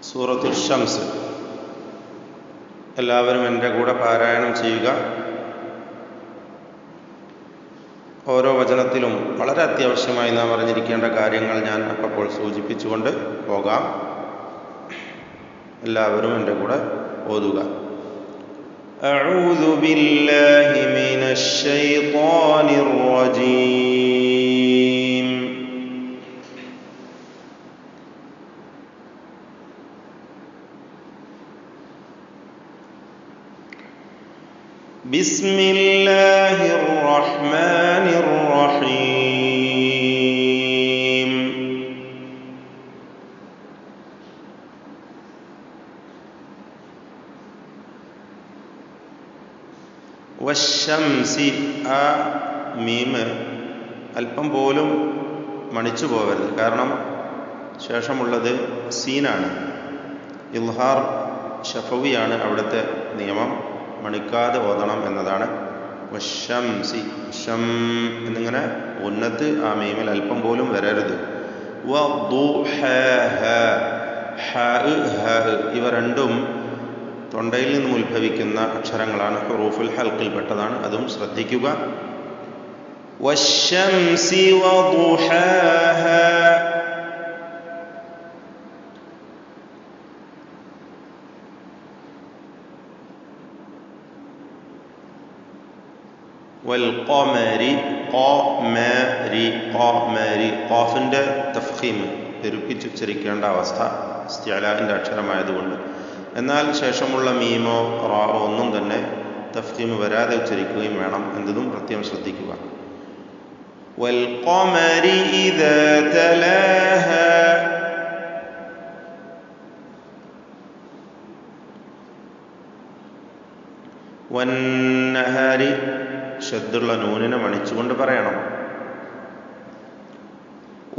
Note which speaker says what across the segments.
Speaker 1: സൂറത്തുൽ ഷംസ് എല്ലാവരും എൻ്റെ കൂടെ പാരായണം ചെയ്യുക. ഓരോ വചനത്തിലും വളരെ അത്യാവശ്യമായി നാം അറിഞ്ഞിരിക്കേണ്ട കാര്യങ്ങൾ ഞാൻ അപ്പോൾ സൂചിപ്പിച്ചുകൊണ്ട് പോകാം. എല്ലാവരും എൻ്റെ കൂടെ ഓതുക. അഊദു ബില്ലാഹി മിനശ് ശൈത്വാനിർ റജീം. ബിസ്മില്ലാഹിർ റഹ്മാനിർ റഹീം. വശംസി, ആ മീമ് അല്പം പോലും മണിച്ചു പോകരുത്. കാരണം ശേഷമുള്ളത് സീനാണ്. ഇൽഹാർ ഷഫവിയാണ് അവിടുത്തെ നിയമം. മണിക്കാതെ ഓതണം എന്നതാണ്. വശംസി, ഷം എന്നിങ്ങനെ ഉന്നത്ത് ആ മീമിൽ അല്പം പോലും വരരുത്. ഇവ രണ്ടും തൊണ്ടയിൽ നിന്നും ഉത്ഭവിക്കുന്ന അക്ഷരങ്ങളാണ്. ഹുറൂഫുൽ ഹൽക്കിൽപ്പെട്ടതാണ്. അതും ശ്രദ്ധിക്കുക. വശംസി വദുഹാഹാ, വൽഖമരി, ഖമരി, ഖമരി, ഖാഫിന്റെ തഫ്ഖീം പെരുപ്പിച്ചുച്ചരിക്കേണ്ട അവസ്ഥ ഇസ്തിഅലാഇന്റെ അക്ഷരമായതുകൊണ്ട്. എന്നാൽ ശേഷമുള്ള മീമോ റാവോ ഒന്നും തന്നെ തഫ്ഖീം വരാതെ ഉച്ചരിക്കുകയും വേണം എന്നതും പ്രത്യേകം ശ്രദ്ധിക്കുക. വൽഖമരി ഇദാ തലാഹാ, വന്നഹാരി ശദ്ദുള്ള നൂനിനെ മണിച്ചുകൊണ്ട് പറയണം.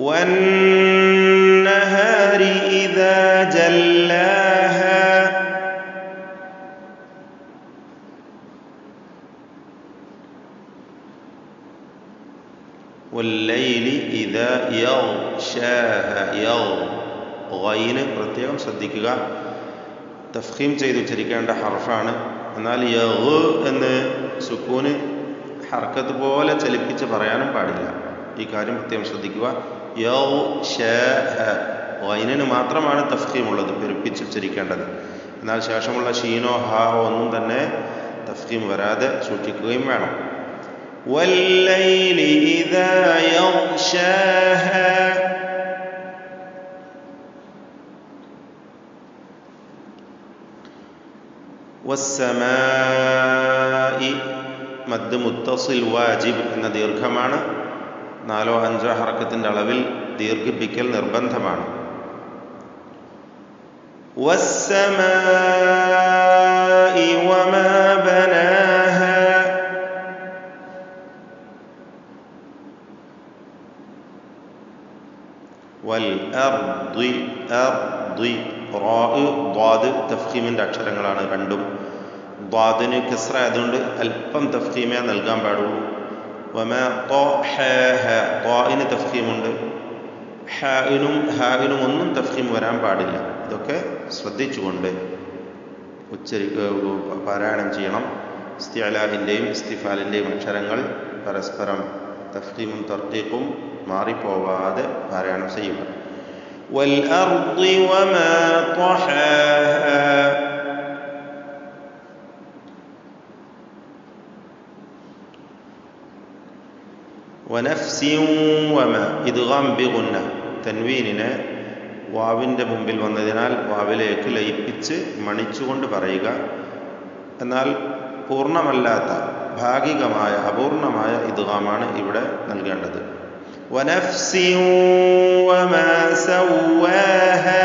Speaker 1: വന്നഹാരി ഇദാ ജല്ലാഹാ, വല്ലൈലി ഇദാ യഗ്ശാഹാ. ഗൈന് പ്രത്യേകം ശ്രദ്ധിക്കുക. തഫ്ഖീം ചെയ്ത് ഉച്ചരിക്കേണ്ട ഹർഫാണ്. എന്നാൽ യഗ് എന്ന് സുക്കൂന് ഹർക്കത്ത് പോലെ ചലിപ്പിച്ച് പറയാനും പാടില്ല. ഈ കാര്യം പ്രത്യേകം ശ്രദ്ധിക്കുക. ഗൈനിന് മാത്രമാണ് തഫ്ഖീം ഉള്ളത്, പെരുപ്പിച്ച് ഉച്ചരിക്കേണ്ടത്. എന്നാൽ ശേഷമുള്ള ഷീനോ ഹാ ഒന്നും തന്നെ തഫ്ഖീം വരാതെ സൂക്ഷിക്കുകയും വേണം. വല്ലൈലി ഇദാ യഗ്ശാഹാ, വസ്സമാഇ, മദ് മുത്തസിൽ വാജിബ് എന്ന ദീർഘമാണ്. 4-5 ഹർക്കത്തിന്റെ അളവിൽ ദീർഘിപ്പിക്കൽ നിർബന്ധമാണ്. വസ്സമാഇ വമാ ബനാഹാ, വൽ അർദി, അർദി, റാ ദ്വാദ് തഫ്ഖീമിന്റെ അക്ഷരങ്ങളാണ് രണ്ടും. ദ്വാദിന് കിസ്റ ആയതുകൊണ്ട് അല്പം തഫ്ഖീമേ നൽകാൻ പാടുള്ളൂ. വമാ ത്വാഹാഹാ, ത്വാഇന് തഫ്ഖീമുണ്ട്. ഹാഇനും ഹാഇനും ഒന്നും തഫ്ഖീം വരാൻ പാടില്ല. ഇതൊക്കെ ശ്രദ്ധിച്ചുകൊണ്ട് പാരായണം ചെയ്യണം. ഇസ്തിഅലാഇന്റെയും ഇസ്തിഫാലിന്റെയും അക്ഷരങ്ങൾ പരസ്പരം തഫ്ഖീമും തർഖീഖും മാറിപ്പോവാതെ പാരായണം ചെയ്യുക. വൽ അർദി വമാ ത്വഹാഹാ, വനഫ്സിൻ വമാ, ഇദ്ഗാം ബിഗുന്ന, തൻവീനിനെ വാവിൻ്റെ മുമ്പിൽ വന്നതിനാൽ വാവിലേക്ക് ലയിപ്പിച്ച് മണിച്ചുകൊണ്ട് പറയുക. എന്നാൽ പൂർണ്ണമല്ലാത്ത ഭാഗികമായ അപൂർണമായ ഇദ്ഗാമാണ് ഇവിടെ നൽകേണ്ടത്. വനഫ്സിൻ വമാ സവ്വാഹാ,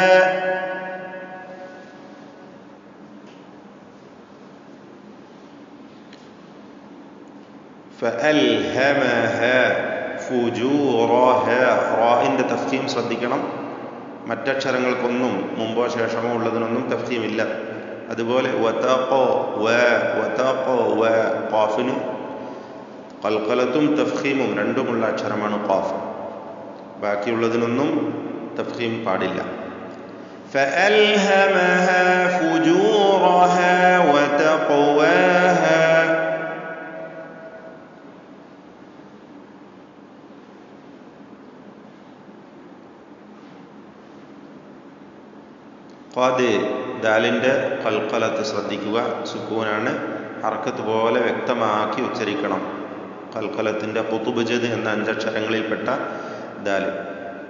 Speaker 1: ഫഅൽഹമഹാ ഫുജൂറഹാ. റാഇന്റെ തഫ്ഖീം ശ്രദ്ധിക്കണം. മറ്റക്ഷരങ്ങൾക്കൊന്നും മുമ്പോ ശേഷമോ ഉള്ളതിനൊന്നും തഫ്ഖീം ഇല്ല. അതുപോലെ വതഖോ വ, വതഖോ വ, ഖാഫിന് ഖൽഖലത്തും തഫ്ഖീമും രണ്ടുമുള്ള അക്ഷരമാണ് ഖാഫ്. ബാക്കിയുള്ളതിനൊന്നും തഫ്ഖീം പാടില്ല. فألهمها فجورها وتقواها قد ദാലിന്റെ ഖൽഖലത്ത് ശ്രദ്ധിക്കുക. സുക്കൂനാണ്. ഹർക്കത്ത് പോലെ വ്യക്തമാക്കി ഉച്ചരിക്കണം. ഖൽഖലത്തിന്റെ ഖുതുബ്ജദ് എന്ന 5 അക്ഷരങ്ങളിൽപ്പെട്ട ദാൽ.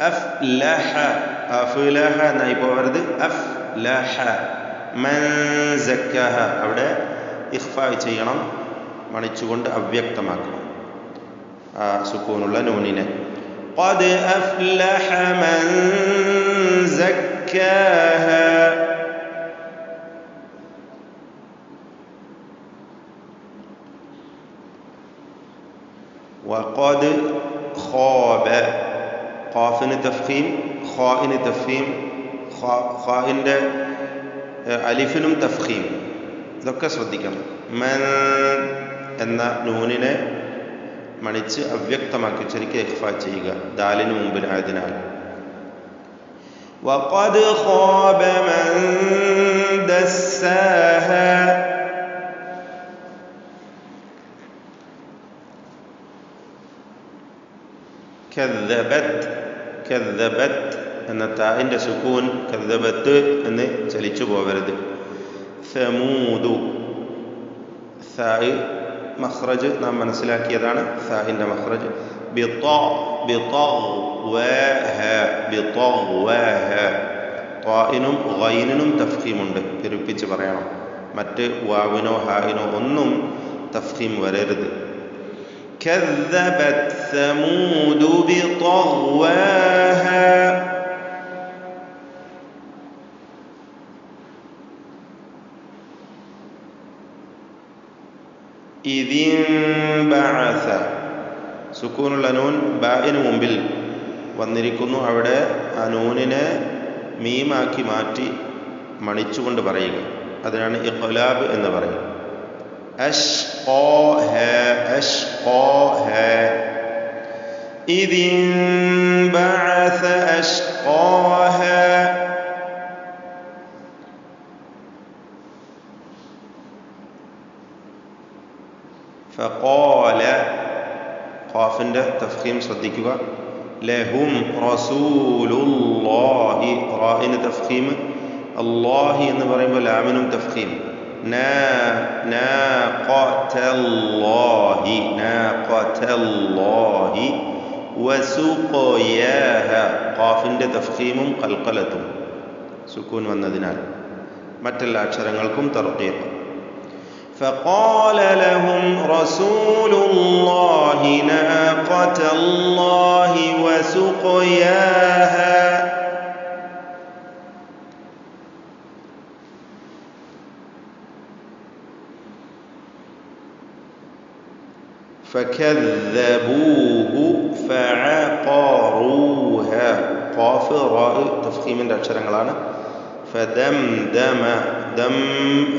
Speaker 1: അഫ്ലഹ അഫ്ലഹ എന്നായി പോവരുത്. അഫ്ലഹ മൻ സക്കഹ അവിടെ ഇഖ്ഫാ ചെയ്യണം. മണിച്ചുകൊണ്ട് അവ്യക്തമാക്കണം ആ സുക്കൂനുള്ള നൂനിനെ. ഖദ് അഫ്ലഹ മൻ സക്കഹ وقد خاب ഖാഫിന് തഫ്ഖീം ഖാഇന് തഫ്ഖീം ഖാഇന്റെ അലിഫിനും തഫ്ഖീം. ഇതൊക്കെ ശ്രദ്ധിക്കണം. മൻ എന്ന നൂനിനെ മണിച്ച് അവ്യക്തമാക്കി ഉച്ചരിക്കുക. ഇഖ്ഫാ ചെയ്യുക ദാലിന് മുമ്പിലായതിനാൽ. وقد خاب من دساها കദ്ദബത് എന്ന താഇന്റെ സുക്കൂൻ കദ്ദബത്ത് എന്ന് ചലിച്ചു പോവരുത്. സമൂദു സായ് മഖ്റജ് നാം മനസ്സിലാക്കിയതാണ്. സായിന്റെ മഖ്റജ് ത്വാഇനും ഗൈനിനും തഫ്ഖീമുണ്ട്. പെരുപ്പിച്ച് പറയണം. മറ്റ് വാവിനോ ഹായിനോ ഒന്നും തഫ്ഖീം വരരുത്. كذبت ثمود بطغواها إذ انبعث സുക്കൂനുള്ള നൂൻ ബാഇന് മുമ്പിൽ വന്നിരിക്കുന്നു. അവിടെ ആ നൂനിനെ മീമാക്കി മാറ്റി മണിച്ചുകൊണ്ട് പറയുക. അതിനാണ് ഇഖ്ലാബ് എന്ന് പറയുക. أشقاها أشقاها إذ انبعث أشقاها فقال ഖാഫിന്റെ തഫ്ഖീം ശ്രദ്ധിക്കുക. ലഹും റസൂലുള്ളാഹി റാഇന് തഫ്ഖീം. അല്ലാഹി എന്ന് പറയുമ്പോൾ ലാമിനും തഫ്ഖീം. നാഖതല്ലാഹി നാഖതല്ലാഹി വസുഖയാഹ ഖാഫിന്റെ തഫ്ഖീമും ഖൽഖലത്തും സുക്കൂൻ വന്നതിനാൽ മറ്റെല്ലാ അക്ഷരങ്ങൾക്കും തർഖീഖ്. فقال لهم رسول الله ناقة الله وسقياها فكذبوه فعقروها ഖാഫ് റാ തഫ്ഖീമിന്റെ അക്ഷരങ്ങളാണ്. ഫദംദമ ദം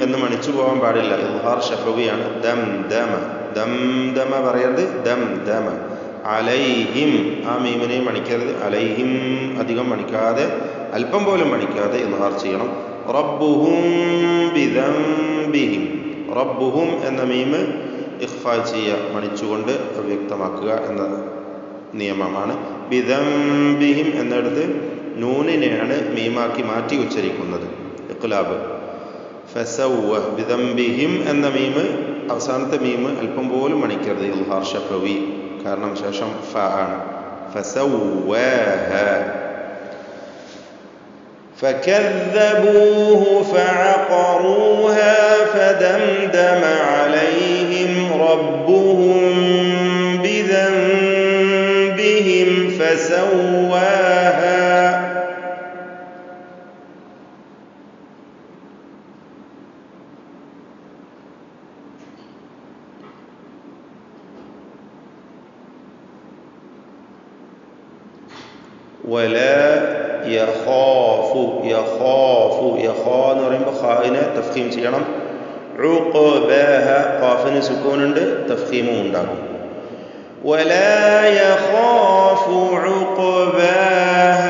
Speaker 1: എന്ന് മണിച്ചു പോകാൻ പാടില്ല. ഇദ്ഹാർ ശഫവിയാണ്. ദംദമ ദംദമ പറയരുത്. ദംദമ അലൈഹിം ആ മീമിനെയും മണിക്കരുത്. അലൈഹിം അധികം മണിക്കാതെ അല്പം പോലും മണിക്കാതെ ഇദ്ഹാർ ചെയ്യണം. റബ്ബുഹും ബിദംബിഹിം റബ്ബുഹും എന്ന മീമ് ഇഖ്ഫാ ചെയ്യുക. മണിച്ചുകൊണ്ട് വ്യക്തമാക്കുക എന്ന നിയമമാണ്. ബിദംബിഹിം എന്നിടത്ത് നൂനിനെയാണ് മീമാക്കി മാറ്റി ഉച്ചരിക്കുന്നത്. ഇഖ്ലാബ്. ഫസവ്വ ബിദംബിഹിം എന്ന മീമ് അവസാനത്തെ മീമ് അല്പം പോലും മണിക്കരുത്. ഇദ്ഹാർ ശഫവി. കാരണം ശേഷം ഫ ആണ്. ഫസവ്വാഹ فكذبوه فعقروها فدمدم عليهم ربهم بذنبهم فسواها ولا യഖാഫു യഖാഫു യഖാ എന്ന് പറയുമ്പോൾ ഖാഇനെ തഫ്ഖീം ചെയ്യണം. ഉഖബഹ ഖാഫിന് സുക്കൂനുണ്ട്. തഫ്ഖീമും ഉണ്ടാകും. വലാ യഖാഫു ഉഖബഹ